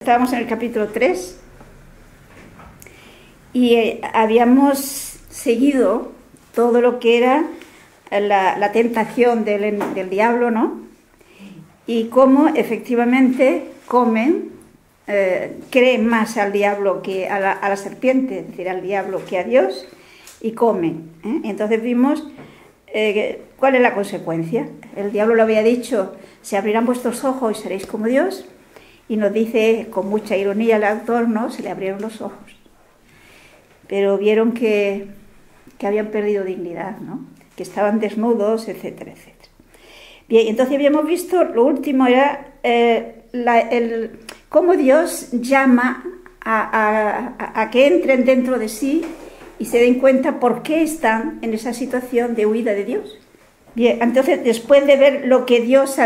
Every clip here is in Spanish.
estábamos en el capítulo 3 y habíamos seguido todo lo que era la tentación del diablo, ¿no? Y cómo efectivamente creen más al diablo que a la serpiente, es decir, al diablo que a Dios, y comen. Entonces vimos cuál es la consecuencia. El diablo lo había dicho: se abrirán vuestros ojos y seréis como Dios, y nos dice con mucha ironía el autor, ¿no? Se le abrieron los ojos, pero vieron que habían perdido dignidad, ¿no? Que estaban desnudos, etcétera, etcétera. Bien, entonces habíamos visto, lo último era cómo Dios llama a que entren dentro de sí y se den cuenta por qué están en esa situación de huida de Dios. Bien, entonces después de ver lo que Dios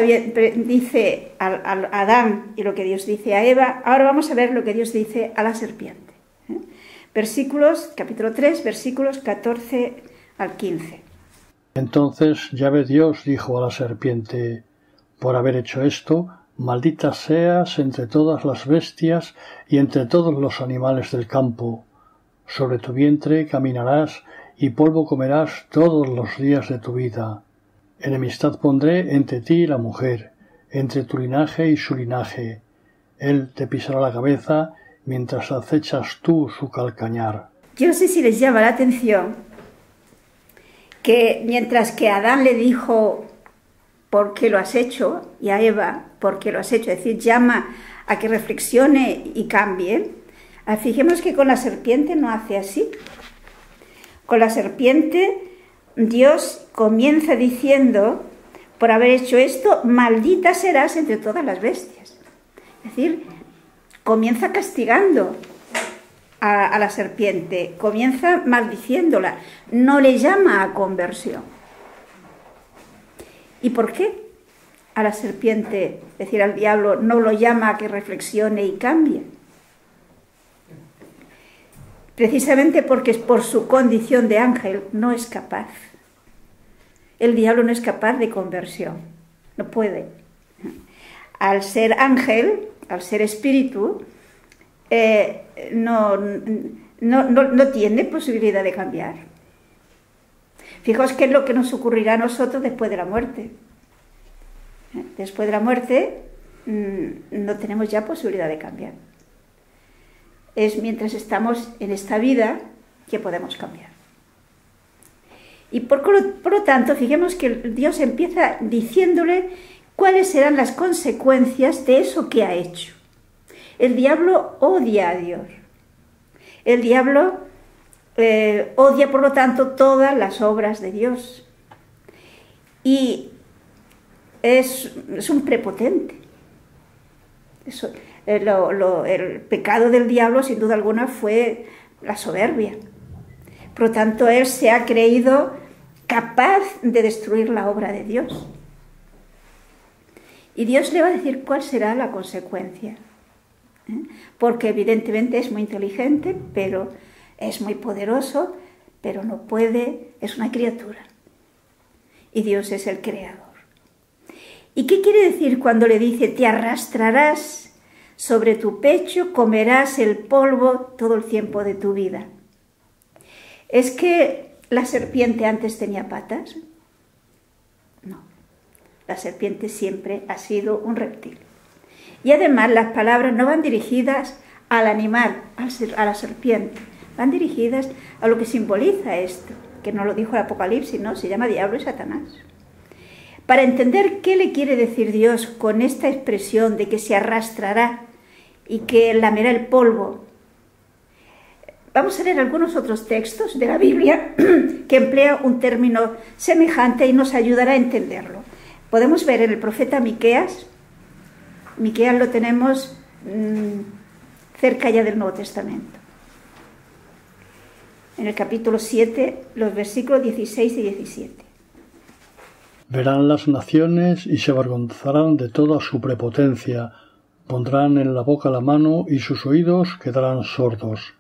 dice a Adán y lo que Dios dice a Eva, ahora vamos a ver lo que Dios dice a la serpiente. Capítulo 3, versículos 14 al 15. Entonces Yahvé Dios dijo a la serpiente: por haber hecho esto, maldita seas entre todas las bestias y entre todos los animales del campo. Sobre tu vientre caminarás y polvo comerás todos los días de tu vida. Enemistad pondré entre ti y la mujer, entre tu linaje y su linaje. Él te pisará la cabeza mientras acechas tú su calcañar. Yo no sé si les llama la atención que mientras que Adán le dijo ¿por qué lo has hecho? Y a Eva ¿por qué lo has hecho? Es decir, llama a que reflexione y cambie. Fijemos que con la serpiente no hace así. Con la serpiente Dios comienza diciendo: por haber hecho esto, maldita serás entre todas las bestias. Es decir, comienza castigando a la serpiente, comienza maldiciéndola, no le llama a conversión. ¿Y por qué a la serpiente, es decir, al diablo, no lo llama a que reflexione y cambie? Precisamente porque por su condición de ángel no es capaz. El diablo no es capaz de conversión, no puede. Al ser ángel, al ser espíritu, no tiene posibilidad de cambiar. Fijaos qué es lo que nos ocurrirá a nosotros después de la muerte. Después de la muerte no tenemos ya posibilidad de cambiar. Es mientras estamos en esta vida que podemos cambiar. Y por lo tanto, fijemos que Dios empieza diciéndole cuáles serán las consecuencias de eso que ha hecho. El diablo odia a Dios. El diablo odia, por lo tanto, todas las obras de Dios. Y es un prepotente. El pecado del diablo, sin duda alguna, fue la soberbia. Por lo tanto, él se ha creído capaz de destruir la obra de Dios. Y Dios le va a decir cuál será la consecuencia. Porque evidentemente es muy inteligente, pero es muy poderoso, pero no puede, es una criatura. Y Dios es el creador. ¿Y qué quiere decir cuando le dice: te arrastrarás sobre tu pecho, comerás el polvo todo el tiempo de tu vida? ¿Es que la serpiente antes tenía patas? No. La serpiente siempre ha sido un reptil. Y además las palabras no van dirigidas al animal, a la serpiente, van dirigidas a lo que simboliza esto, que no lo dijo el Apocalipsis, ¿no? Se llama diablo y Satanás. Para entender qué le quiere decir Dios con esta expresión de que se arrastrará y que lamerá el polvo, vamos a leer algunos otros textos de la Biblia que emplea un término semejante y nos ayudará a entenderlo. Podemos ver en el profeta Miqueas. Miqueas lo tenemos cerca ya del Nuevo Testamento. En el capítulo 7, los versículos 16 y 17. Verán las naciones y se avergonzarán de toda su prepotencia, pondrán en la boca la mano y sus oídos quedarán sordos.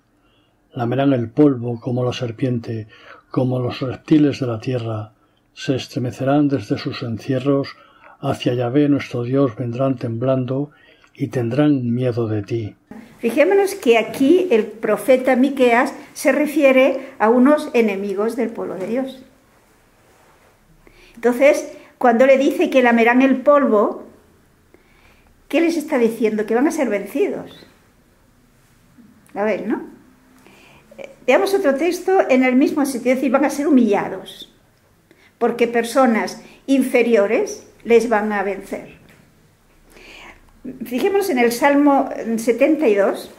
Lamerán el polvo como la serpiente, como los reptiles de la tierra, se estremecerán desde sus encierros, hacia Yahvé nuestro Dios vendrán temblando, y tendrán miedo de ti. Fijémonos que aquí el profeta Miqueas se refiere a unos enemigos del pueblo de Dios. Entonces, cuando le dice que lamerán el polvo, ¿qué les está diciendo? Que van a ser vencidos. ¿La ven, no? Veamos otro texto en el mismo sentido, es decir, van a ser humillados, porque personas inferiores les van a vencer. Fijémonos en el Salmo 72,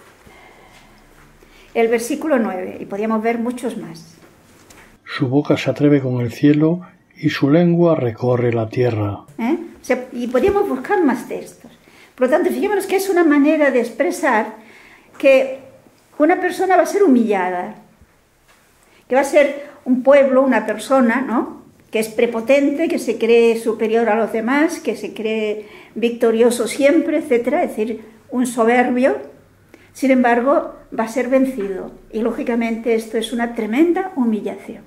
el versículo 9, y podríamos ver muchos más. Su boca se atreve con el cielo y su lengua recorre la tierra. Y podríamos buscar más textos. Por lo tanto, fijémonos que es una manera de expresar que una persona va a ser humillada, que va a ser un pueblo, una persona, ¿no?, que es prepotente, que se cree superior a los demás, que se cree victorioso siempre, etc. Es decir, un soberbio. Sin embargo, va a ser vencido. Y, lógicamente, esto es una tremenda humillación.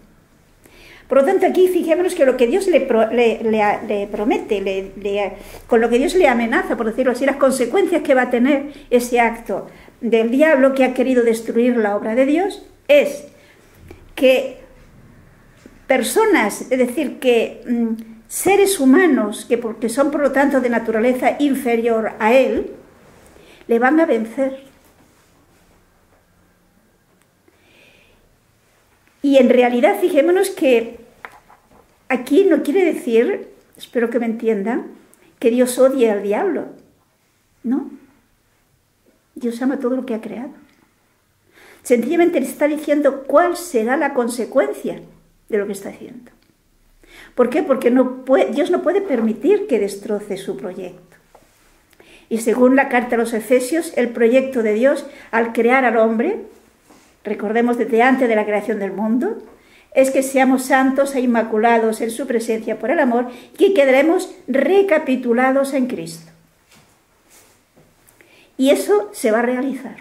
Por lo tanto, aquí fijémonos que lo que Dios le promete, con lo que Dios le amenaza, por decirlo así, las consecuencias que va a tener ese acto del diablo que ha querido destruir la obra de Dios, es que personas, es decir, que seres humanos, que porque son por lo tanto de naturaleza inferior a él, le van a vencer. Y en realidad, fijémonos que aquí no quiere decir, espero que me entiendan, que Dios odie al diablo. No. Dios ama todo lo que ha creado. Sencillamente le está diciendo cuál será la consecuencia de lo que está haciendo. ¿Por qué? Porque Dios no puede permitir que destroce su proyecto. Y según la carta a los Efesios, el proyecto de Dios al crear al hombre, recordemos desde antes de la creación del mundo, es que seamos santos e inmaculados en su presencia por el amor y que quedaremos recapitulados en Cristo. Y eso se va a realizar.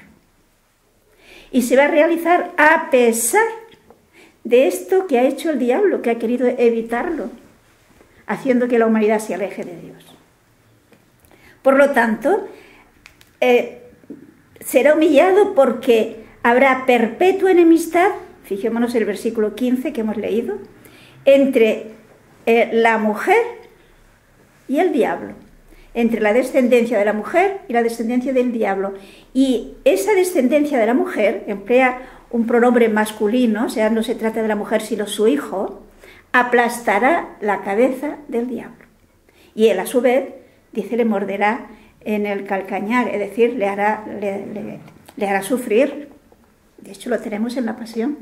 Y se va a realizar a pesar de esto que ha hecho el diablo, que ha querido evitarlo, haciendo que la humanidad se aleje de Dios. Por lo tanto, será humillado porque habrá perpetua enemistad, fijémonos el versículo 15 que hemos leído, entre la mujer y el diablo, entre la descendencia de la mujer y la descendencia del diablo. Y esa descendencia de la mujer emplea un pronombre masculino, o sea, no se trata de la mujer sino su hijo, aplastará la cabeza del diablo. Y él a su vez, dice, le morderá en el calcañar, es decir, le hará sufrir. De hecho, lo tenemos en la Pasión.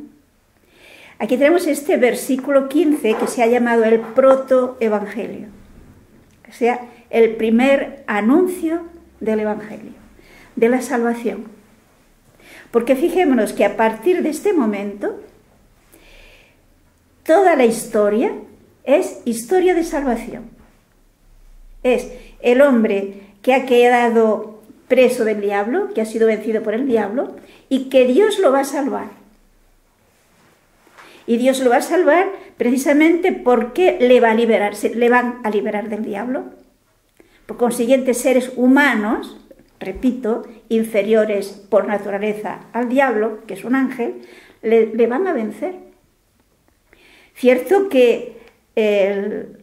Aquí tenemos este versículo 15 que se ha llamado el protoevangelio, o sea, el primer anuncio del evangelio, de la salvación. Porque fijémonos que a partir de este momento, toda la historia es historia de salvación. Es el hombre que ha quedado preso del diablo, que ha sido vencido por el diablo, y que Dios lo va a salvar. Y Dios lo va a salvar precisamente porque le van a liberar del diablo. Por consiguiente, seres humanos, repito, inferiores por naturaleza al diablo, que es un ángel, le van a vencer. Cierto que el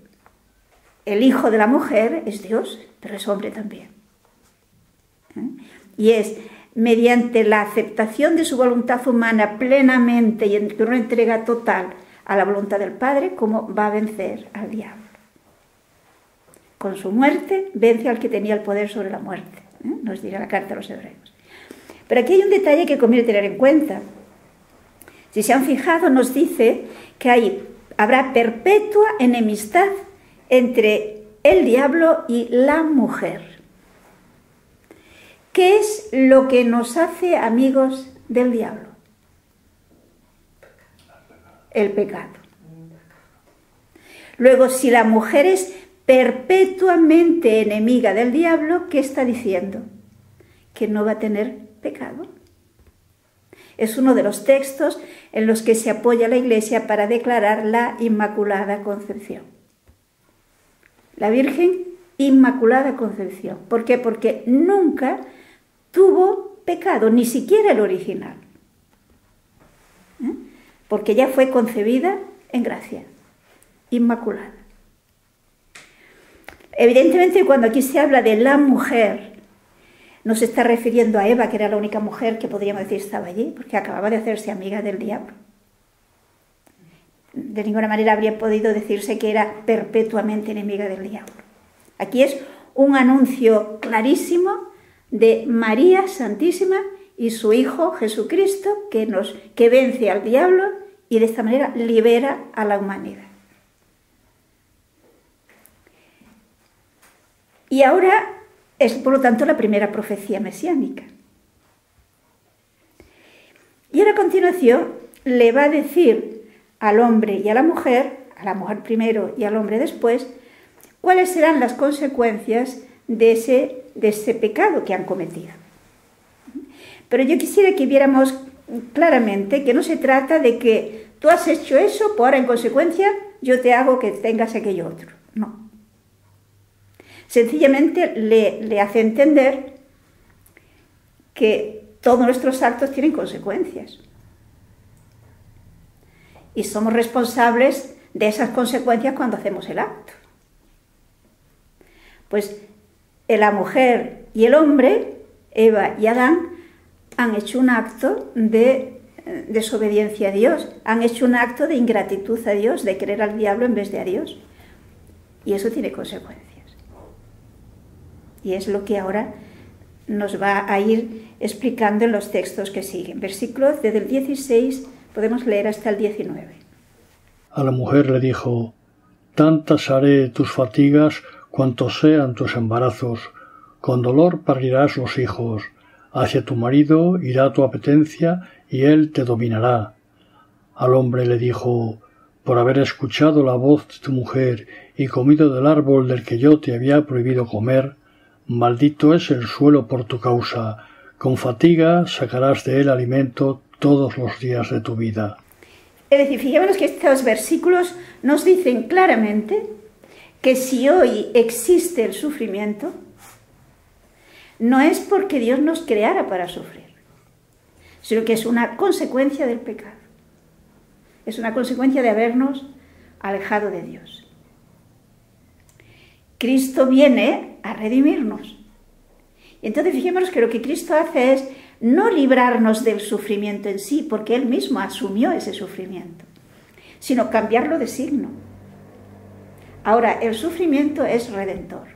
hijo de la mujer es Dios, pero es hombre también. Y es mediante la aceptación de su voluntad humana plenamente y en una entrega total a la voluntad del Padre, como va a vencer al diablo. Con su muerte vence al que tenía el poder sobre la muerte, nos dirá la carta a los Hebreos. Pero aquí hay un detalle que conviene tener en cuenta. Si se han fijado, nos dice que habrá perpetua enemistad entre el diablo y la mujer. ¿Qué es lo que nos hace amigos del diablo? El pecado. Luego, si la mujer es perpetuamente enemiga del diablo, ¿qué está diciendo? Que no va a tener pecado. Es uno de los textos en los que se apoya la Iglesia para declarar la Inmaculada Concepción. La Virgen Inmaculada Concepción. ¿Por qué? Porque nunca tuvo pecado, ni siquiera el original. Porque ya fue concebida en gracia, inmaculada. Evidentemente, cuando aquí se habla de la mujer, no se está refiriendo a Eva, que era la única mujer que podríamos decir estaba allí, porque acababa de hacerse amiga del diablo. De ninguna manera habría podido decirse que era perpetuamente enemiga del diablo. Aquí es un anuncio clarísimo de María Santísima y su Hijo Jesucristo que vence al diablo y de esta manera libera a la humanidad. Y ahora es, por lo tanto, la primera profecía mesiánica. Y ahora a continuación le va a decir al hombre y a la mujer primero y al hombre después, cuáles serán las consecuencias de ese pecado que han cometido. Pero yo quisiera que viéramos claramente que no se trata de que tú has hecho eso, pues ahora en consecuencia yo te hago que tengas aquello otro. No. Sencillamente le hace entender que todos nuestros actos tienen consecuencias. Y somos responsables de esas consecuencias cuando hacemos el acto. Pues la mujer y el hombre, Eva y Adán, han hecho un acto de desobediencia a Dios, han hecho un acto de ingratitud a Dios, de querer al diablo en vez de a Dios. Y eso tiene consecuencias. Y es lo que ahora nos va a ir explicando en los textos que siguen. Versículos desde el 16 podemos leer hasta el 19. A la mujer le dijo: tantas haré tus fatigas cuantos sean tus embarazos, con dolor parirás los hijos, hacia tu marido irá tu apetencia y él te dominará. Al hombre le dijo: por haber escuchado la voz de tu mujer y comido del árbol del que yo te había prohibido comer, maldito es el suelo por tu causa, con fatiga sacarás de él alimento todos los días de tu vida. Es decir, fijémonos que estos versículos nos dicen claramente que si hoy existe el sufrimiento, no es porque Dios nos creara para sufrir, sino que es una consecuencia del pecado. Es una consecuencia de habernos alejado de Dios. Cristo viene a redimirnos. Y entonces fijémonos que lo que Cristo hace es no librarnos del sufrimiento en sí, porque Él mismo asumió ese sufrimiento, sino cambiarlo de signo. Ahora, el sufrimiento es redentor.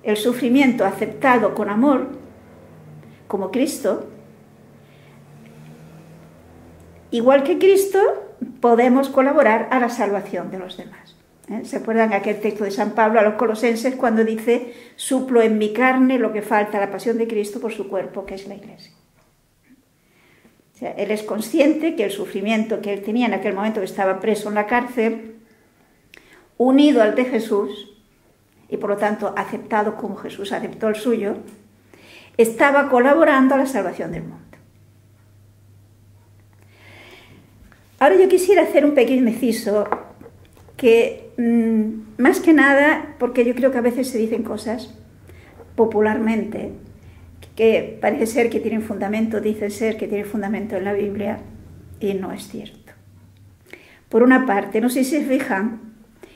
El sufrimiento aceptado con amor, como Cristo, igual que Cristo, podemos colaborar a la salvación de los demás. ¿Se acuerdan aquel texto de San Pablo a los Colosenses cuando dice: suplo en mi carne lo que falta a la pasión de Cristo por su cuerpo, que es la Iglesia? O sea, él es consciente que el sufrimiento que él tenía en aquel momento que estaba preso en la cárcel, unido al de Jesús, y por lo tanto aceptado como Jesús aceptó el suyo, estaba colaborando a la salvación del mundo. Ahora yo quisiera hacer un pequeño inciso que, más que nada, porque yo creo que a veces se dicen cosas popularmente que parece ser que tienen fundamento, dicen ser que tienen fundamento en la Biblia, y no es cierto. Por una parte, no sé si se fijan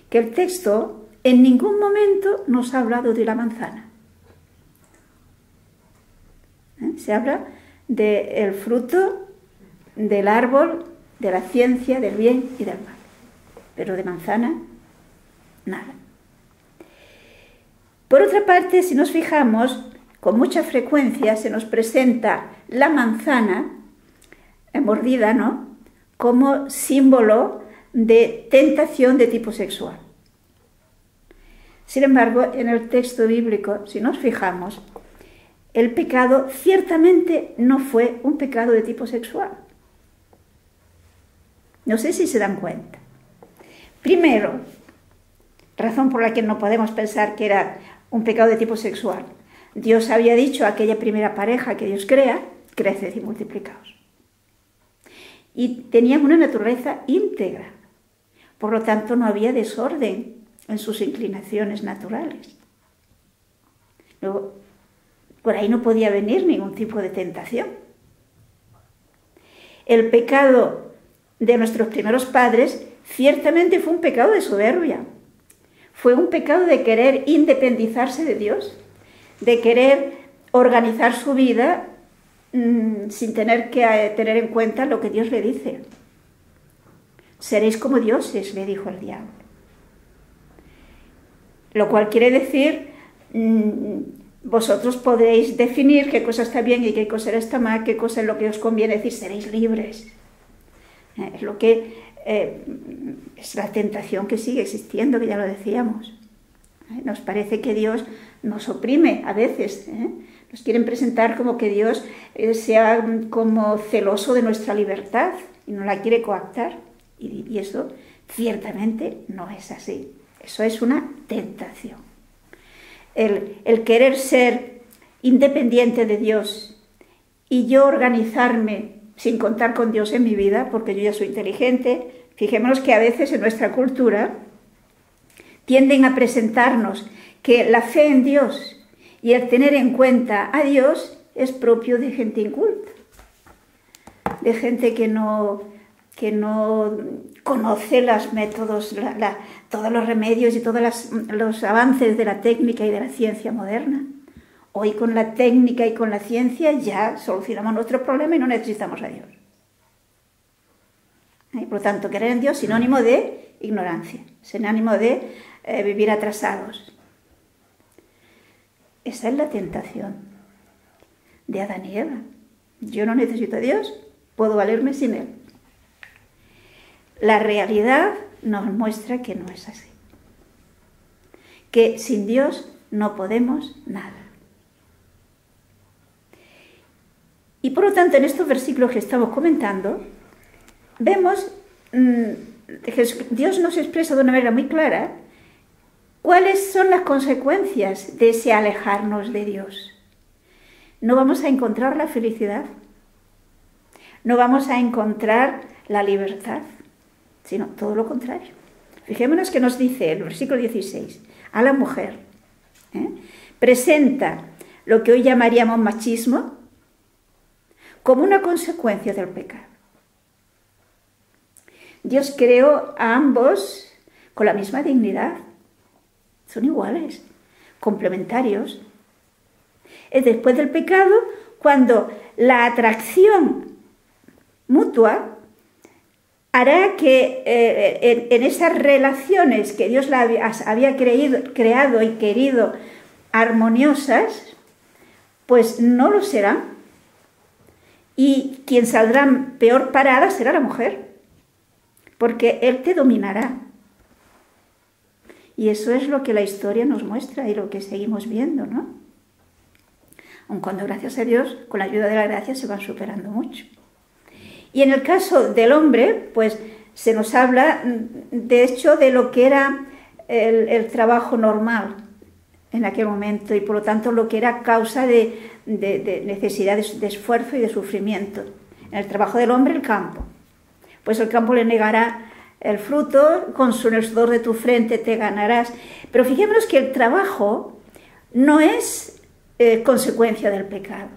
que el texto en ningún momento nos ha hablado de la manzana. Se habla del fruto del árbol de la ciencia del bien y del mal, pero de manzana, nada. Por otra parte, si nos fijamos, con mucha frecuencia se nos presenta la manzana mordida, ¿no?, como símbolo de tentación de tipo sexual. Sin embargo, en el texto bíblico, si nos fijamos, el pecado ciertamente no fue un pecado de tipo sexual. No sé si se dan cuenta. Primero, razón por la que no podemos pensar que era un pecado de tipo sexual. Dios había dicho a aquella primera pareja que Dios crea: creced y multiplicaos. Y tenían una naturaleza íntegra. Por lo tanto, no había desorden en sus inclinaciones naturales. Luego, por ahí no podía venir ningún tipo de tentación. El pecado de nuestros primeros padres ciertamente fue un pecado de soberbia. Fue un pecado de querer independizarse de Dios, de querer organizar su vida sin tener que tener en cuenta lo que Dios le dice. Seréis como dioses, le dijo el diablo. Lo cual quiere decir, vosotros podéis definir qué cosa está bien y qué cosa está mal, qué cosa es lo que os conviene, decir, seréis libres. Es lo que es la tentación que sigue existiendo, que ya lo decíamos. Nos parece que Dios nos oprime a veces. Nos quieren presentar como que Dios sea como celoso de nuestra libertad y no la quiere coactar. Y eso ciertamente no es así. Eso es una tentación. El querer ser independiente de Dios y yo organizarme sin contar con Dios en mi vida, porque yo ya soy inteligente. Fijémonos que a veces en nuestra cultura tienden a presentarnos que la fe en Dios y el tener en cuenta a Dios es propio de gente inculta, de gente que no conoce los métodos, todos los remedios y todos los avances de la técnica y de la ciencia moderna. Hoy con la técnica y con la ciencia ya solucionamos nuestros problemas y no necesitamos a Dios. Por lo tanto, creer en Dios es sinónimo de ignorancia, sinónimo de vivir atrasados. Esa es la tentación de Adán y Eva. Yo no necesito a Dios, puedo valerme sin Él. La realidad nos muestra que no es así. Que sin Dios no podemos nada. Y por lo tanto, en estos versículos que estamos comentando, vemos que Dios nos expresa de una manera muy clara cuáles son las consecuencias de ese alejarnos de Dios. No vamos a encontrar la felicidad, no vamos a encontrar la libertad, sino todo lo contrario. Fijémonos que nos dice el versículo 16, a la mujer, presenta lo que hoy llamaríamos machismo como una consecuencia del pecado. Dios creó a ambos con la misma dignidad. Son iguales, complementarios. Es después del pecado cuando la atracción mutua hará que en esas relaciones que Dios había creado y querido armoniosas, pues no lo serán. Y quien saldrá peor parada será la mujer, porque Él te dominará. Y eso es lo que la historia nos muestra y lo que seguimos viendo, ¿no? Aun cuando, gracias a Dios, con la ayuda de la gracia se van superando mucho. Y en el caso del hombre, pues se nos habla, de hecho, de lo que era el trabajo normal en aquel momento y, por lo tanto, lo que era causa de necesidades de esfuerzo y de sufrimiento. En el trabajo del hombre, el campo. Pues el campo le negará el fruto, con el sudor de tu frente te ganarás. Pero fijémonos que el trabajo no es consecuencia del pecado.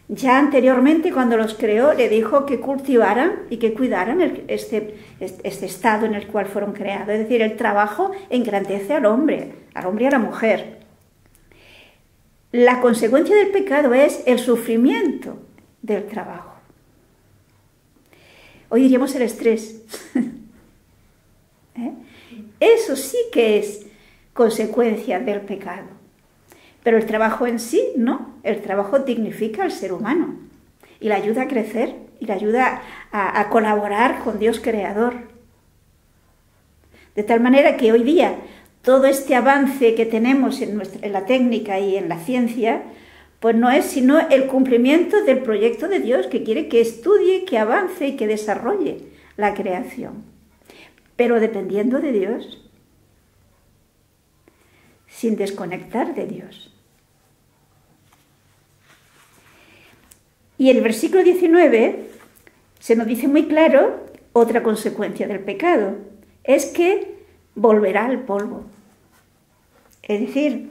Ya anteriormente, cuando los creó, le dijo que cultivaran y que cuidaran este estado en el cual fueron creados. Es decir, el trabajo engrandece al hombre y a la mujer. La consecuencia del pecado es el sufrimiento del trabajo. Hoy diríamos el estrés. Eso sí que es consecuencia del pecado. Pero el trabajo en sí, no. El trabajo dignifica al ser humano y le ayuda a crecer y le ayuda a colaborar con Dios creador. De tal manera que hoy día todo este avance que tenemos en la técnica y en la ciencia, pues no es sino el cumplimiento del proyecto de Dios que quiere que estudie, que avance y que desarrolle la creación. Pero dependiendo de Dios, sin desconectar de Dios. Y el versículo 19 se nos dice muy claro otra consecuencia del pecado. Es que volverá al polvo. Es decir,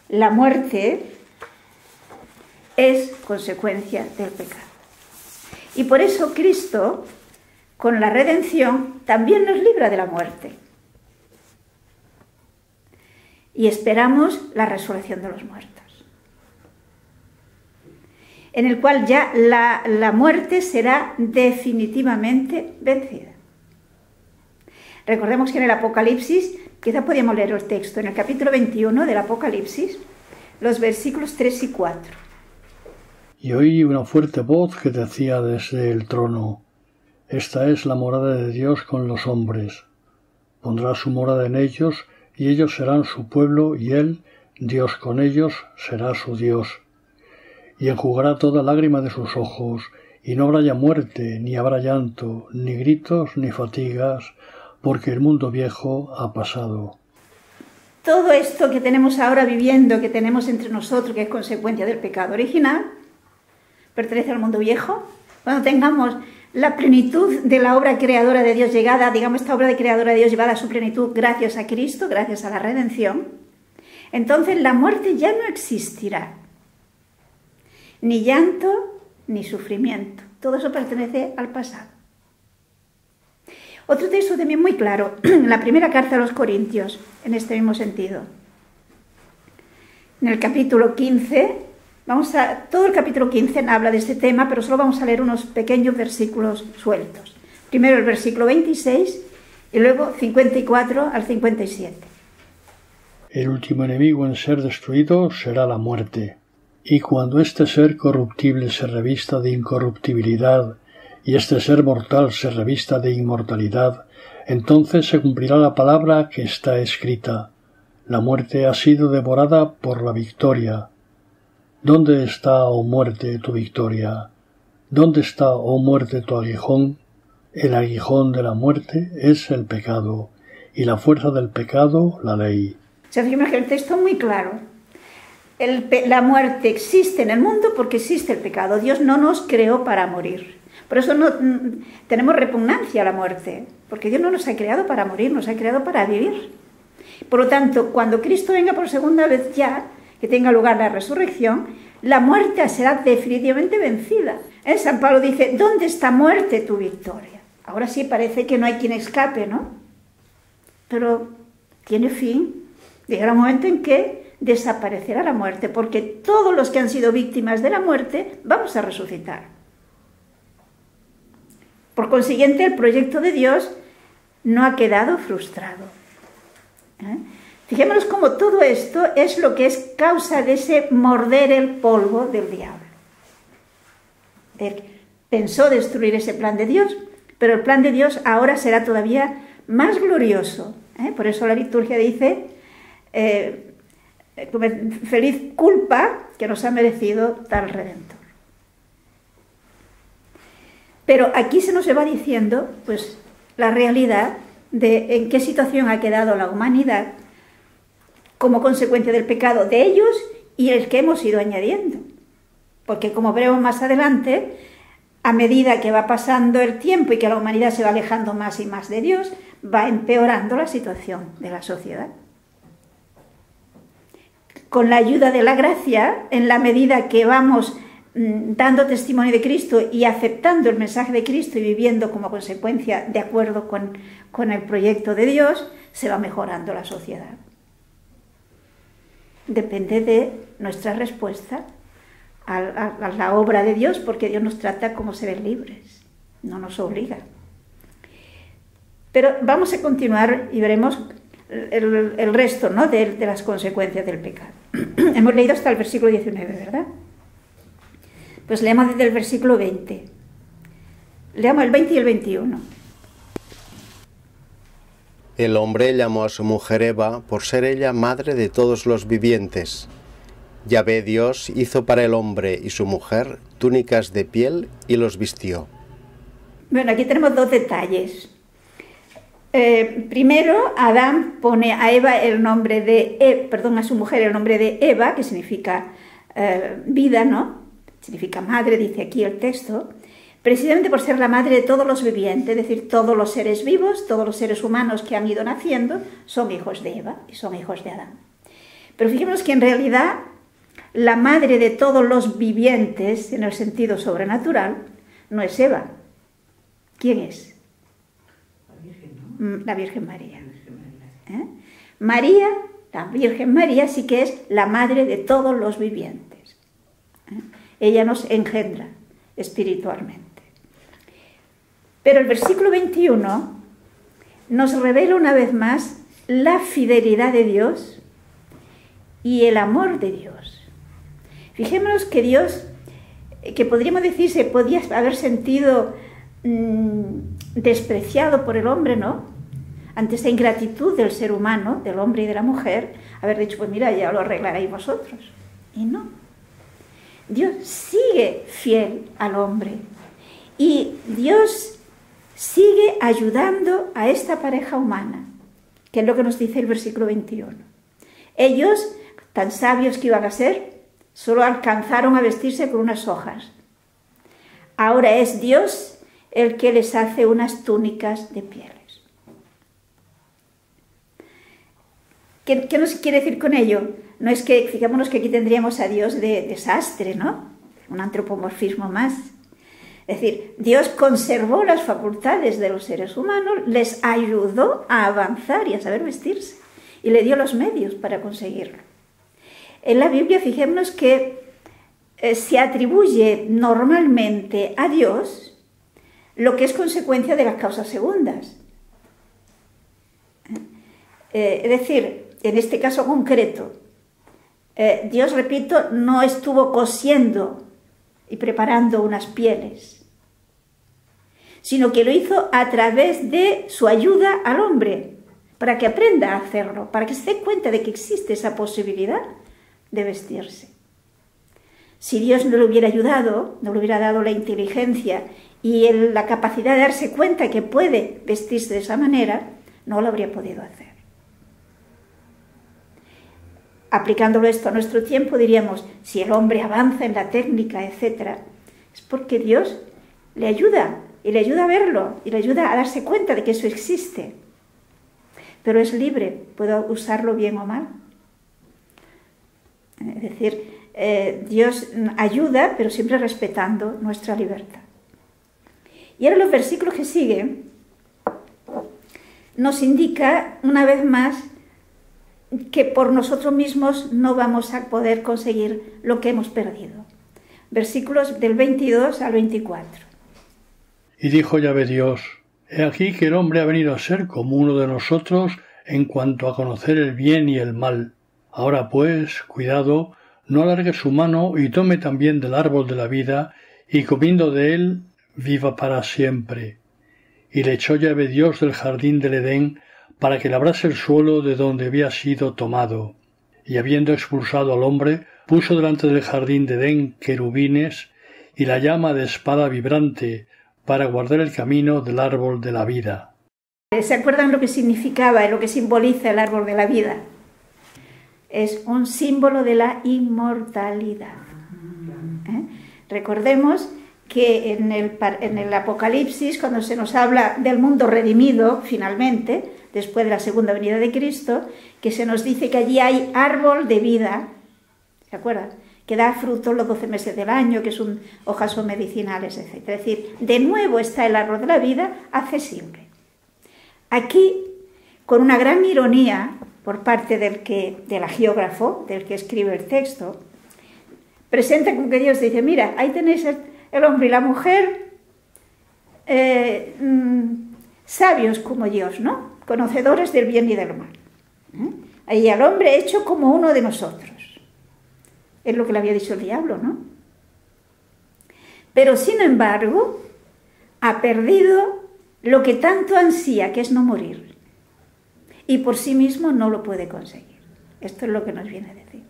la muerte es consecuencia del pecado. Y por eso Cristo, con la redención, también nos libra de la muerte. Y esperamos la resurrección de los muertos, en el cual ya la muerte será definitivamente vencida. Recordemos que en el Apocalipsis, quizá podíamos leer el texto, en el capítulo 21 del Apocalipsis, los versículos 3 y 4. Y oí una fuerte voz que decía desde el trono: Esta es la morada de Dios con los hombres. Pondrá su morada en ellos, y ellos serán su pueblo, y él, Dios con ellos, será su Dios. Y enjugará toda lágrima de sus ojos, y no habrá ya muerte, ni habrá llanto, ni gritos, ni fatigas, porque el mundo viejo ha pasado. Todo esto que tenemos ahora viviendo, que tenemos entre nosotros, que es consecuencia del pecado original, pertenece al mundo viejo. Cuando tengamos la plenitud de la obra creadora de Dios llegada, digamos, esta obra de creadora de Dios llevada a su plenitud gracias a Cristo, gracias a la redención, entonces la muerte ya no existirá. Ni llanto, ni sufrimiento. Todo eso pertenece al pasado. Otro texto también muy claro, la primera carta a los Corintios, en este mismo sentido. En el capítulo 15, todo el capítulo 15 habla de este tema, pero solo vamos a leer unos pequeños versículos sueltos. Primero el versículo 26 y luego 54 al 57. El último enemigo en ser destruido será la muerte. Y cuando este ser corruptible se revista de incorruptibilidad, y este ser mortal se revista de inmortalidad, entonces se cumplirá la palabra que está escrita: La muerte ha sido devorada por la victoria. ¿Dónde está, oh muerte, tu victoria? ¿Dónde está, oh muerte, tu aguijón? El aguijón de la muerte es el pecado, y la fuerza del pecado, la ley. Se fija que el texto es muy claro. La muerte existe en el mundo porque existe el pecado. Dios no nos creó para morir. Por eso no tenemos repugnancia a la muerte, porque Dios no nos ha creado para morir, nos ha creado para vivir. Por lo tanto, cuando Cristo venga por segunda vez ya, que tenga lugar la resurrección, la muerte será definitivamente vencida. San Pablo dice: ¿dónde está, muerte, tu victoria? Ahora sí parece que no hay quien escape, ¿no? Pero tiene fin. Llegará un momento en que desaparecerá la muerte, porque todos los que han sido víctimas de la muerte vamos a resucitar. Por consiguiente, el proyecto de Dios no ha quedado frustrado. Fijémonos cómo todo esto es lo que es causa de ese morder el polvo del diablo. Él pensó destruir ese plan de Dios, pero el plan de Dios ahora será todavía más glorioso. Por eso la liturgia dice: feliz culpa que nos ha merecido tal Redentor. Pero aquí se nos va diciendo, pues, la realidad de en qué situación ha quedado la humanidad como consecuencia del pecado de ellos y el que hemos ido añadiendo. Porque, como veremos más adelante, a medida que va pasando el tiempo y que la humanidad se va alejando más y más de Dios, va empeorando la situación de la sociedad. Con la ayuda de la gracia, en la medida que vamos dando testimonio de Cristo y aceptando el mensaje de Cristo y viviendo como consecuencia de acuerdo con el proyecto de Dios, se va mejorando la sociedad. Depende de nuestra respuesta a la obra de Dios, porque Dios nos trata como seres libres, no nos obliga. Pero vamos a continuar y veremos el resto, ¿no?, de las consecuencias del pecado. Hemos leído hasta el versículo 19, ¿verdad? Pues leemos desde el versículo 20. Leamos el 20 y el 21. El hombre llamó a su mujer Eva por ser ella madre de todos los vivientes. Yahvé Dios hizo para el hombre y su mujer túnicas de piel y los vistió. Bueno, aquí tenemos dos detalles. Primero, Adán pone a Eva a su mujer el nombre de Eva, que significa vida, ¿no? Significa madre, dice aquí el texto, precisamente por ser la madre de todos los vivientes, es decir, todos los seres vivos, todos los seres humanos que han ido naciendo, son hijos de Eva y son hijos de Adán. Pero fijémonos que en realidad la madre de todos los vivientes, en el sentido sobrenatural, no es Eva. ¿Quién es? La Virgen María. María, la Virgen María, sí que es la madre de todos los vivientes. Ella nos engendra espiritualmente. Pero el versículo 21 nos revela una vez más la fidelidad de Dios y el amor de Dios. Fijémonos que Dios, que podríamos decir se podía haber sentido despreciado por el hombre, ¿no? Ante esta ingratitud del ser humano, del hombre y de la mujer, haber dicho, pues mira, ya lo arreglaréis vosotros. Y no. Dios sigue fiel al hombre. Y Dios sigue ayudando a esta pareja humana, que es lo que nos dice el versículo 21. Ellos, tan sabios que iban a ser, solo alcanzaron a vestirse con unas hojas. Ahora es Dios el que les hace unas túnicas de pieles. ¿Qué nos quiere decir con ello? No es que, fijémonos que aquí tendríamos a Dios de desastre, ¿no? Un antropomorfismo más. Es decir, Dios conservó las facultades de los seres humanos, les ayudó a avanzar y a saber vestirse, y le dio los medios para conseguirlo. En la Biblia, fijémonos que se atribuye normalmente a Dios lo que es consecuencia de las causas segundas. Es decir, en este caso concreto, Dios, repito, no estuvo cosiendo y preparando unas pieles, sino que lo hizo a través de su ayuda al hombre, para que aprenda a hacerlo, para que se dé cuenta de que existe esa posibilidad de vestirse. Si Dios no le hubiera ayudado, no le hubiera dado la inteligencia y la capacidad de darse cuenta que puede vestirse de esa manera, no lo habría podido hacer. Aplicándolo esto a nuestro tiempo, diríamos, si el hombre avanza en la técnica, etc., es porque Dios le ayuda, y le ayuda a verlo, y le ayuda a darse cuenta de que eso existe. Pero es libre, puedo usarlo bien o mal. Es decir, Dios ayuda, pero siempre respetando nuestra libertad. Y ahora los versículos que siguen nos indica, una vez más, que por nosotros mismos no vamos a poder conseguir lo que hemos perdido. Versículos del 22 al 24. Y dijo Yahvé Dios, he aquí que el hombre ha venido a ser como uno de nosotros en cuanto a conocer el bien y el mal. Ahora pues, cuidado, no alargue su mano y tome también del árbol de la vida, y comiendo de él, viva para siempre. Y le echó Yahvé Dios del jardín del Edén, para que labrase el suelo de donde había sido tomado. Y habiendo expulsado al hombre, puso delante del jardín de Edén querubines y la llama de espada vibrante, para guardar el camino del árbol de la vida. ¿Se acuerdan lo que significaba, lo que simboliza el árbol de la vida? Es un símbolo de la inmortalidad. Recordemos que en el Apocalipsis, cuando se nos habla del mundo redimido, finalmente, después de la segunda venida de Cristo, que se nos dice que allí hay árbol de vida, ¿se acuerdan? Que da frutos los 12 meses del año, que hojas son medicinales, etc. Es decir, de nuevo está el árbol de la vida accesible. Aquí, con una gran ironía por parte del agiógrafo, del que escribe el texto, presenta como que Dios dice, mira, ahí tenéis el hombre y la mujer, sabios como Dios, ¿no? Conocedores del bien y del mal. Ahí al hombre hecho como uno de nosotros. Es lo que le había dicho el diablo, ¿no? Pero sin embargo, ha perdido lo que tanto ansía, que es no morir. Y por sí mismo no lo puede conseguir. Esto es lo que nos viene a decir.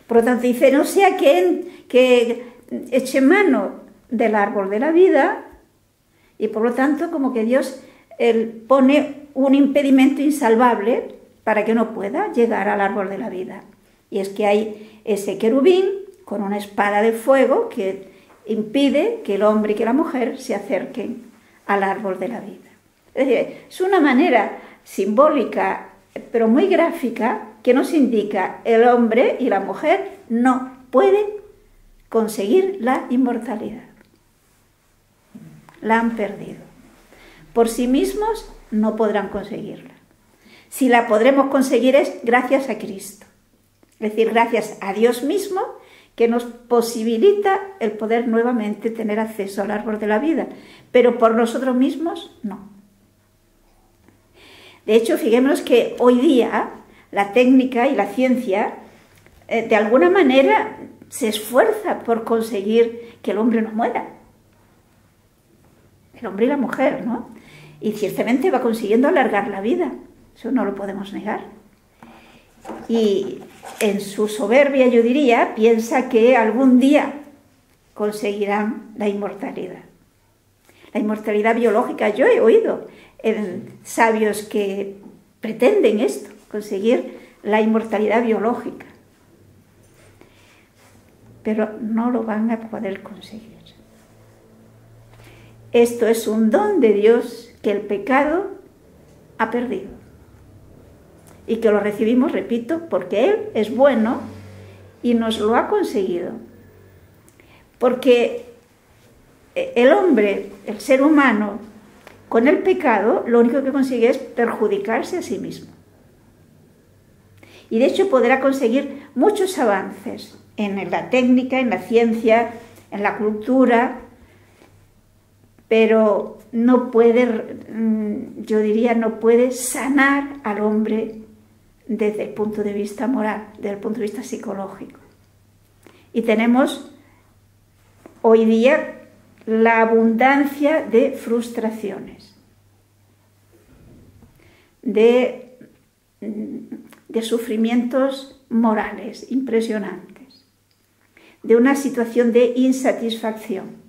Por lo tanto, dice, no sea que eche mano del árbol de la vida, y por lo tanto, como que Dios pone un impedimento insalvable para que no pueda llegar al árbol de la vida. Y es que hay ese querubín con una espada de fuego que impide que el hombre y que la mujer se acerquen al árbol de la vida. Es decir, es una manera simbólica, pero muy gráfica, que nos indica el hombre y la mujer no pueden conseguir la inmortalidad. La han perdido. Por sí mismos no podrán conseguirla. Si la podremos conseguir es gracias a Cristo. Es decir, gracias a Dios mismo, que nos posibilita el poder nuevamente tener acceso al árbol de la vida. Pero por nosotros mismos, no. De hecho, fijémonos que hoy día la técnica y la ciencia, de alguna manera, se esfuerza por conseguir que el hombre no muera. El hombre y la mujer, ¿no? Y ciertamente va consiguiendo alargar la vida. Eso no lo podemos negar. Y en su soberbia, yo diría, piensa que algún día conseguirán la inmortalidad. La inmortalidad biológica, yo he oído en sabios que pretenden esto, conseguir la inmortalidad biológica. Pero no lo van a poder conseguir. Esto es un don de Dios que el pecado ha perdido. Y que lo recibimos, repito, porque Él es bueno y nos lo ha conseguido. Porque el hombre, el ser humano, con el pecado, lo único que consigue es perjudicarse a sí mismo. Y de hecho podrá conseguir muchos avances en la técnica, en la ciencia, en la cultura, pero no puede, yo diría, no puede sanar al hombre desde el punto de vista moral, desde el punto de vista psicológico. Y tenemos hoy día la abundancia de frustraciones, de sufrimientos morales impresionantes, de una situación de insatisfacción.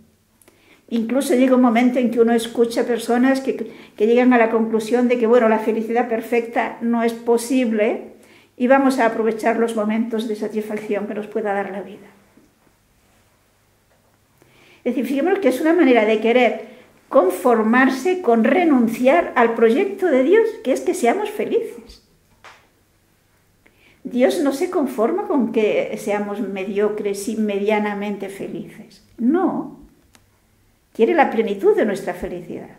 Incluso llega un momento en que uno escucha personas que llegan a la conclusión de que, bueno, la felicidad perfecta no es posible y vamos a aprovechar los momentos de satisfacción que nos pueda dar la vida. Es decir, fijémonos que es una manera de querer conformarse con renunciar al proyecto de Dios, que es que seamos felices. Dios no se conforma con que seamos mediocres y medianamente felices. No. Quiere la plenitud de nuestra felicidad.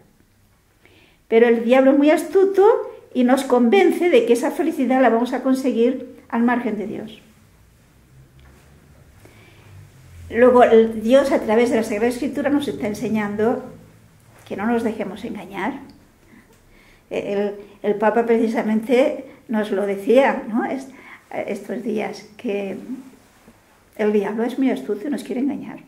Pero el diablo es muy astuto y nos convence de que esa felicidad la vamos a conseguir al margen de Dios. Luego, Dios a través de la Sagrada Escritura nos está enseñando que no nos dejemos engañar. El Papa precisamente nos lo decía, ¿no? Estos días, que el diablo es muy astuto y nos quiere engañar.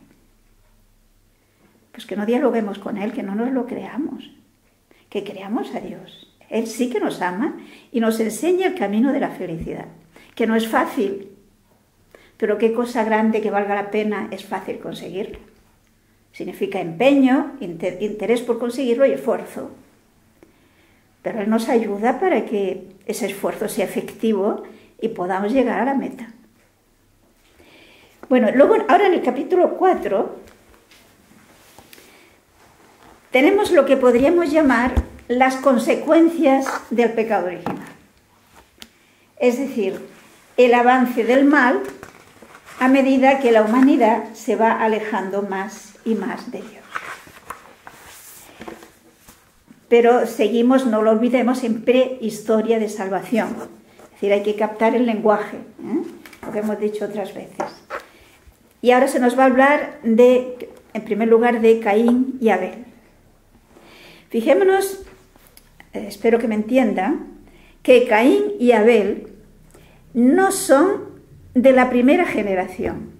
Pues que no dialoguemos con él, que no nos lo creamos, que creamos a Dios. Él sí que nos ama y nos enseña el camino de la felicidad, que no es fácil, pero qué cosa grande que valga la pena es fácil conseguirlo. Significa empeño, interés por conseguirlo y esfuerzo. Pero Él nos ayuda para que ese esfuerzo sea efectivo y podamos llegar a la meta. Bueno, luego ahora en el capítulo 4 tenemos lo que podríamos llamar las consecuencias del pecado original. Es decir, el avance del mal a medida que la humanidad se va alejando más y más de Dios. Pero seguimos, no lo olvidemos, en prehistoria de salvación. Es decir, hay que captar el lenguaje, lo que hemos dicho otras veces. Y ahora se nos va a hablar en primer lugar, de Caín y Abel. Fijémonos, espero que me entiendan, que Caín y Abel no son de la primera generación.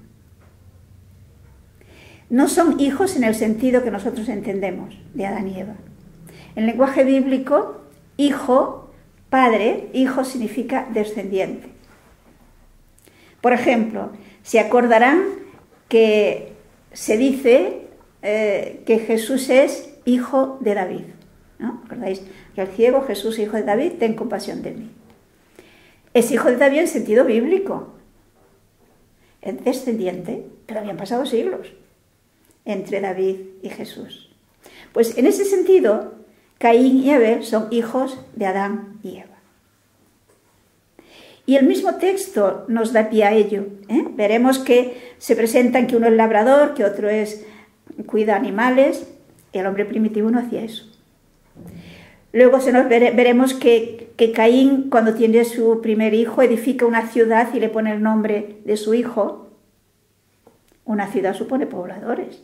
No son hijos en el sentido que nosotros entendemos de Adán y Eva. En el lenguaje bíblico, hijo, padre, hijo significa descendiente. Por ejemplo, se acordarán que se dice que Jesús es hijo de David, ¿no? ¿Recordáis? Que el ciego, Jesús, hijo de David, ten compasión de mí. Es hijo de David en sentido bíblico. Es descendiente, pero habían pasado siglos. entre David y Jesús. Pues en ese sentido, Caín y Abel son hijos de Adán y Eva. Y el mismo texto nos da pie a ello. Veremos que se presentan que uno es labrador, que otro cuida animales. El hombre primitivo no hacía eso. Luego veremos que Caín, cuando tiene su primer hijo, edifica una ciudad y le pone el nombre de su hijo. Una ciudad supone pobladores.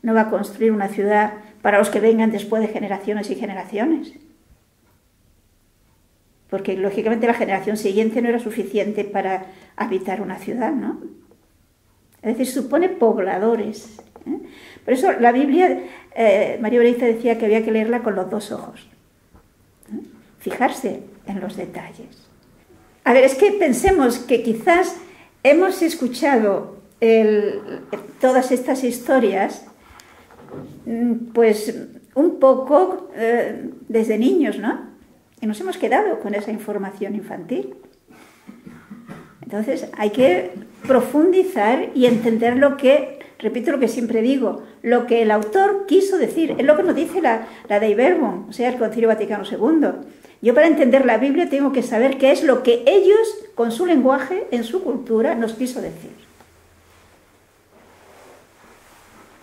No va a construir una ciudad para los que vengan después de generaciones y generaciones. Porque lógicamente la generación siguiente no era suficiente para habitar una ciudad, ¿no? Es decir, supone pobladores. Por eso la Biblia, María Benedicta decía que había que leerla con los dos ojos. Fijarse en los detalles. A ver, es que pensemos que quizás hemos escuchado todas estas historias, pues un poco desde niños, ¿no? Y nos hemos quedado con esa información infantil. Entonces hay que profundizar y entender repito lo que siempre digo, lo que el autor quiso decir. Es lo que nos dice la Dei Verbum, o sea, el Concilio Vaticano II. Yo para entender la Biblia tengo que saber qué es lo que ellos, con su lenguaje, en su cultura, nos quiso decir.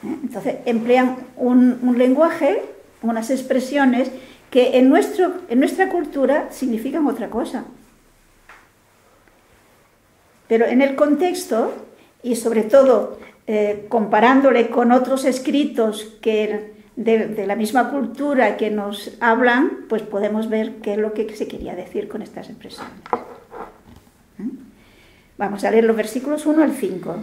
Entonces emplean un lenguaje, unas expresiones que en nuestra cultura significan otra cosa. Pero en el contexto, y sobre todo comparándole con otros escritos que de la misma cultura que nos hablan, pues podemos ver qué es lo que se quería decir con estas expresiones. Vamos a leer los versículos 1 al 5.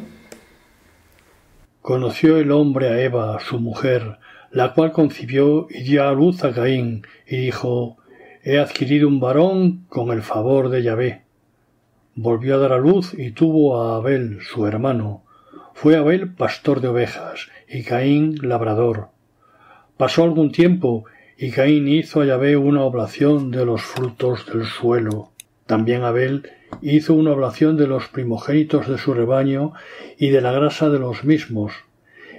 Conoció el hombre a Eva, su mujer, la cual concibió y dio a luz a Caín, y dijo: he adquirido un varón con el favor de Yahvé. Volvió a dar a luz y tuvo a Abel, su hermano. Fue Abel pastor de ovejas, y Caín labrador. Pasó algún tiempo, y Caín hizo a Yahvé una oblación de los frutos del suelo. También Abel hizo una oblación de los primogénitos de su rebaño y de la grasa de los mismos.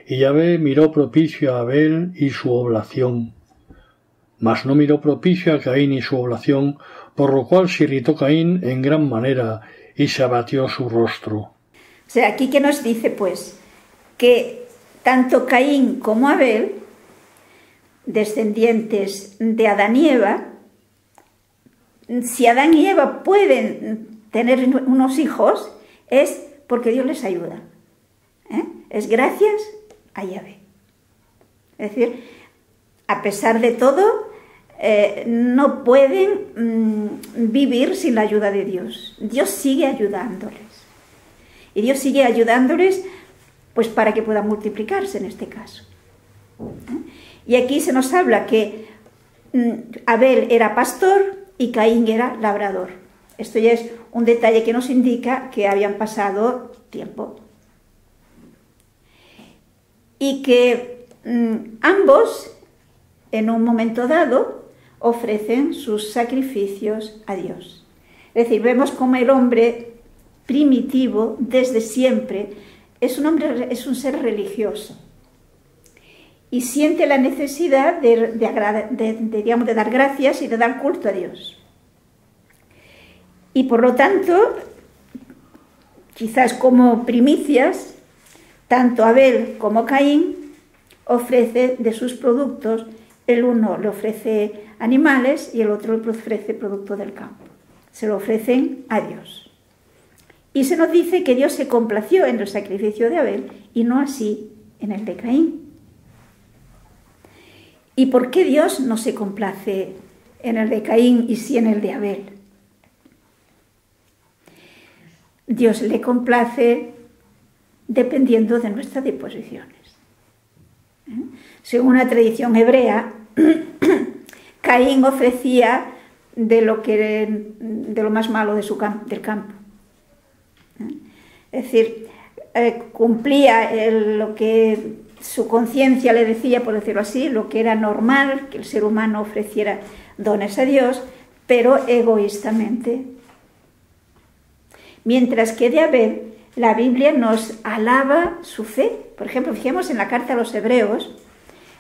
Y Yahvé miró propicio a Abel y su oblación, mas no miró propicio a Caín y su oblación, por lo cual se irritó Caín en gran manera y se abatió su rostro. O sea, aquí que nos dice, pues, que tanto Caín como Abel, descendientes de Adán y Eva, si Adán y Eva pueden tener unos hijos, es porque Dios les ayuda. Es gracias a Yahvé. Es decir, a pesar de todo, no pueden vivir sin la ayuda de Dios. Dios sigue ayudándoles. Y Dios sigue ayudándoles pues para que puedan multiplicarse en este caso. Y aquí se nos habla que Abel era pastor y Caín era labrador. Esto ya es un detalle que nos indica que habían pasado tiempo. Y que ambos, en un momento dado, ofrecen sus sacrificios a Dios. Es decir, vemos cómo el hombre primitivo, desde siempre, es un ser religioso. Y siente la necesidad de dar gracias y de dar culto a Dios. Y por lo tanto, quizás como primicias, tanto Abel como Caín ofrece de sus productos, el uno le ofrece animales y el otro le ofrece producto del campo. Se lo ofrecen a Dios. Y se nos dice que Dios se complació en el sacrificio de Abel y no así en el de Caín. ¿Y por qué Dios no se complace en el de Caín y sí en el de Abel? Dios le complace dependiendo de nuestras disposiciones. Según la tradición hebrea, Caín ofrecía de lo más malo del campo. Es decir, cumplía lo que su conciencia le decía, por decirlo así, lo que era normal, que el ser humano ofreciera dones a Dios, pero egoístamente. Mientras que de Abel la Biblia nos alaba su fe. Por ejemplo, fijemos en la carta a los Hebreos,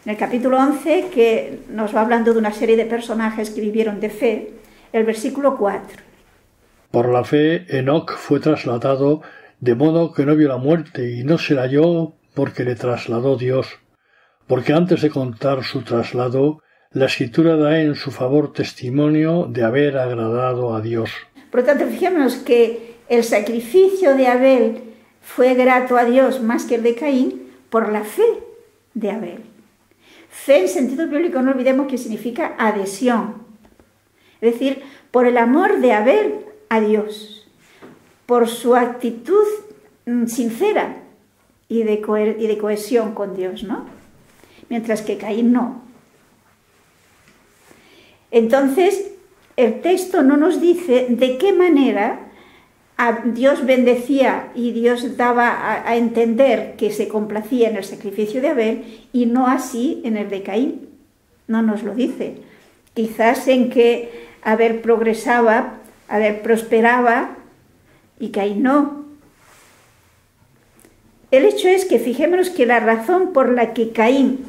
en el capítulo 11, que nos va hablando de una serie de personajes que vivieron de fe, el versículo 4. Por la fe, Enoc fue trasladado, de modo que no vio la muerte, y no se la halló porque le trasladó Dios. Porque antes de contar su traslado, la Escritura da en su favor testimonio de haber agradado a Dios. Por lo tanto, fijémonos que el sacrificio de Abel fue grato a Dios más que el de Caín por la fe de Abel. Fe en sentido bíblico, no olvidemos que significa adhesión. Es decir, por el amor de Abel a Dios, por su actitud sincera y de cohesión con Dios, ¿no? Mientras que Caín no. Entonces, el texto no nos dice de qué manera Dios bendecía y Dios daba a entender que se complacía en el sacrificio de Abel y no así en el de Caín. No nos lo dice. Quizás en que Abel progresaba, Abel prosperaba y Caín no. El hecho es que fijémonos que la razón por la que Caín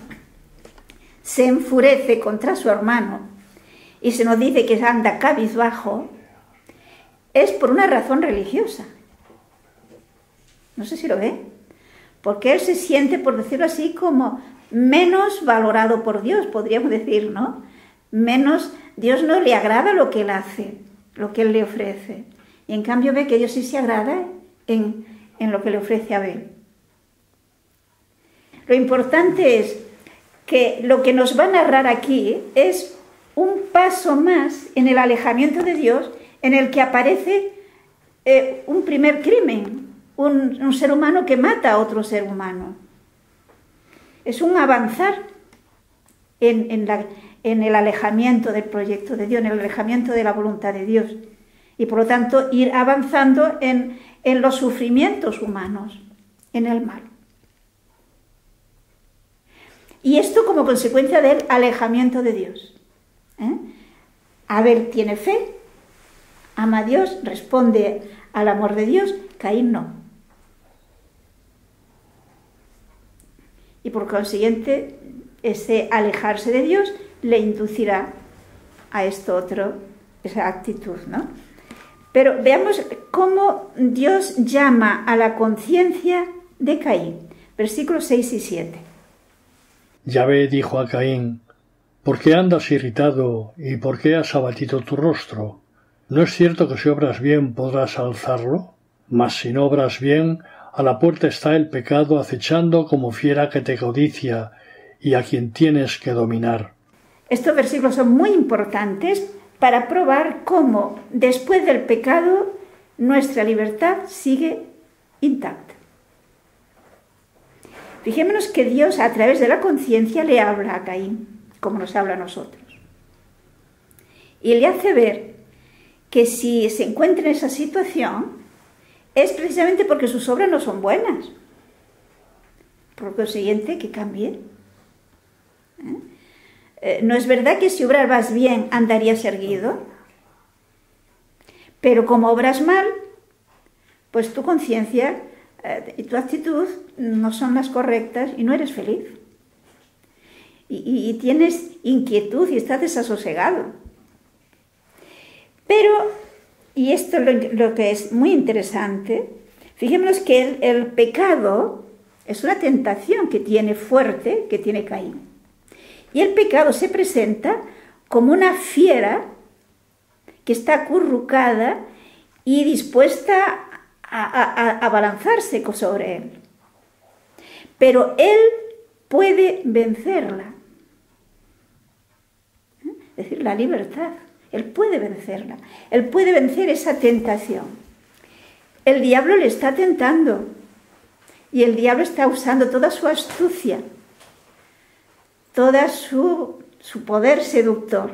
se enfurece contra su hermano y se nos dice que anda cabizbajo, es por una razón religiosa. No sé si lo ve. Porque él se siente, por decirlo así, como menos valorado por Dios, podríamos decir, ¿no? Dios no le agrada lo que él hace, lo que él le ofrece. Y en cambio ve que Dios sí se agrada en lo que le ofrece a Abel. Lo importante es que lo que nos va a narrar aquí es un paso más en el alejamiento de Dios, en el que aparece un primer crimen, un ser humano que mata a otro ser humano. Es un avanzar en el alejamiento del proyecto de Dios, en el alejamiento de la voluntad de Dios. Y por lo tanto ir avanzando en los sufrimientos humanos, en el mal. Y esto como consecuencia del alejamiento de Dios. Abel tiene fe, ama a Dios, responde al amor de Dios, Caín no. Y por consiguiente, ese alejarse de Dios le inducirá a esto otro, esa actitud, ¿no? Pero veamos cómo Dios llama a la conciencia de Caín. Versículos 6 y 7. Yahvé dijo a Caín: ¿por qué andas irritado y por qué has abatido tu rostro? ¿No es cierto que si obras bien podrás alzarlo? Mas si no obras bien, a la puerta está el pecado acechando como fiera que te codicia y a quien tienes que dominar. Estos versículos son muy importantes para probar cómo después del pecado nuestra libertad sigue intacta. Fijémonos que Dios a través de la conciencia le habla a Caín, como nos habla a nosotros. Y le hace ver que si se encuentra en esa situación es precisamente porque sus obras no son buenas. Por consiguiente, que cambie. No es verdad que si obras bien andarías erguido, pero como obras mal, pues tu conciencia y tu actitud no son las correctas y no eres feliz. Y tienes inquietud y estás desasosegado. Pero, y esto es lo que es muy interesante, fijémonos que el pecado es una tentación que tiene fuerte, que tiene Caín. Y el pecado se presenta como una fiera que está acurrucada y dispuesta a abalanzarse sobre él. Pero él puede vencerla. Es decir, la libertad. Él puede vencerla. Él puede vencer esa tentación. El diablo le está tentando. Y el diablo está usando toda su astucia, toda su poder seductor,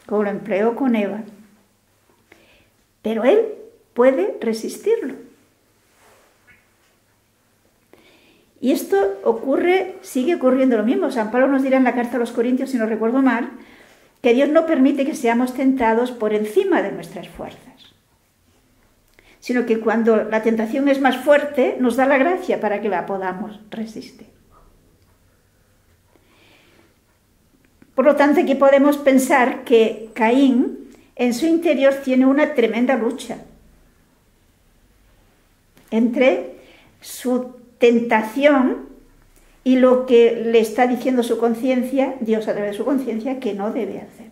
como lo empleó con Eva. Pero él puede resistirlo. Y esto sigue ocurriendo lo mismo. San Pablo nos dirá en la carta a los Corintios, si no recuerdo mal, que Dios no permite que seamos tentados por encima de nuestras fuerzas, sino que cuando la tentación es más fuerte, nos da la gracia para que la podamos resistir. Por lo tanto, aquí podemos pensar que Caín en su interior tiene una tremenda lucha entre su tentación y lo que le está diciendo su conciencia, Dios a través de su conciencia, que no debe hacer.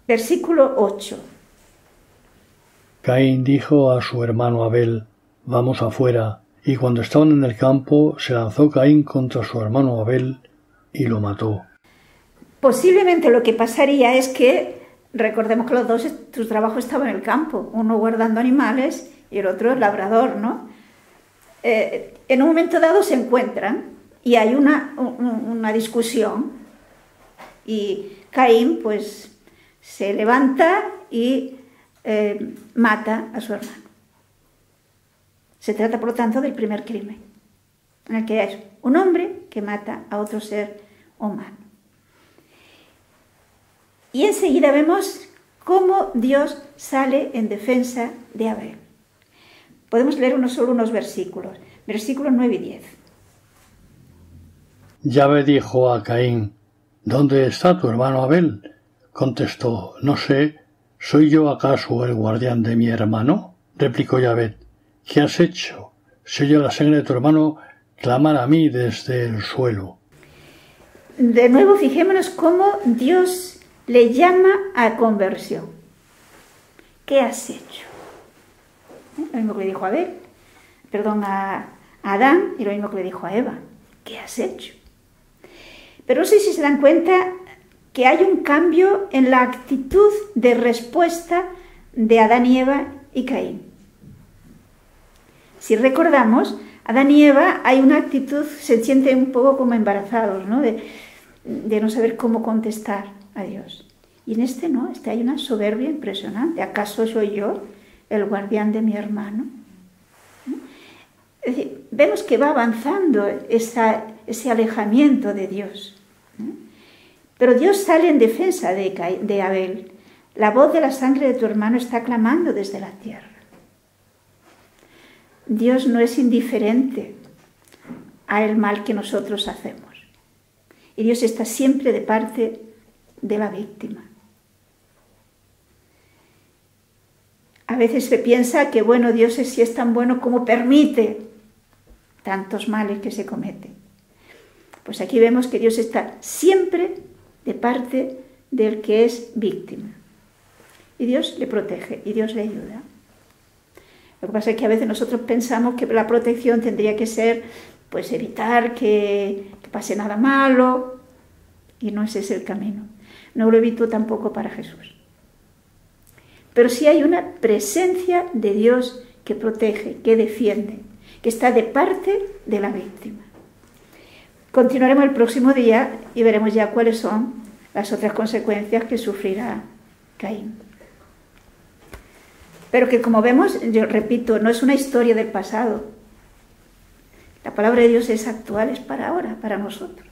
Versículo 8. Caín dijo a su hermano Abel: vamos afuera. Y cuando estaban en el campo, se lanzó Caín contra su hermano Abel y lo mató. Posiblemente lo que pasaría es que, recordemos que los dos, su trabajo estaba en el campo, uno guardando animales y el otro labrador, ¿no? En un momento dado se encuentran y hay una discusión y Caín pues se levanta y mata a su hermano. Se trata, por lo tanto, del primer crimen, en el que es un hombre que mata a otro ser humano. Y enseguida vemos cómo Dios sale en defensa de Abel. Podemos leer solo unos versículos, versículos 9 y 10. Yahvé dijo a Caín: ¿dónde está tu hermano Abel? Contestó: no sé, ¿soy yo acaso el guardián de mi hermano? Replicó Yahvé: ¿qué has hecho? Se oye la sangre de tu hermano clamar a mí desde el suelo. De nuevo, fijémonos cómo Dios le llama a conversión. ¿Qué has hecho? Lo mismo que le dijo a Adán, y lo mismo que le dijo a Eva. ¿Qué has hecho? Pero no sé si se dan cuenta que hay un cambio en la actitud de respuesta de Adán y Eva y Caín. Si recordamos, Adán y Eva hay una actitud, se sienten un poco como embarazados, ¿no? De no saber cómo contestar a Dios. Y en este no, hay una soberbia impresionante. ¿Acaso soy yo el guardián de mi hermano? Es decir, vemos que va avanzando ese alejamiento de Dios. Pero Dios sale en defensa de Abel. La voz de la sangre de tu hermano está clamando desde la tierra. Dios no es indiferente al mal que nosotros hacemos. Y Dios está siempre de parte de la víctima. A veces se piensa que, bueno, Dios sí es tan bueno como permite tantos males que se cometen. Pues aquí vemos que Dios está siempre de parte del que es víctima. Y Dios le protege y Dios le ayuda. Lo que pasa es que a veces nosotros pensamos que la protección tendría que ser, pues, evitar que pase nada malo, y no ese es el camino. No lo evitó tampoco para Jesús. Pero sí hay una presencia de Dios que protege, que defiende, que está de parte de la víctima. Continuaremos el próximo día y veremos ya cuáles son las otras consecuencias que sufrirá Caín. Pero que, como vemos, yo repito, no es una historia del pasado. La palabra de Dios es actual, es para ahora, para nosotros.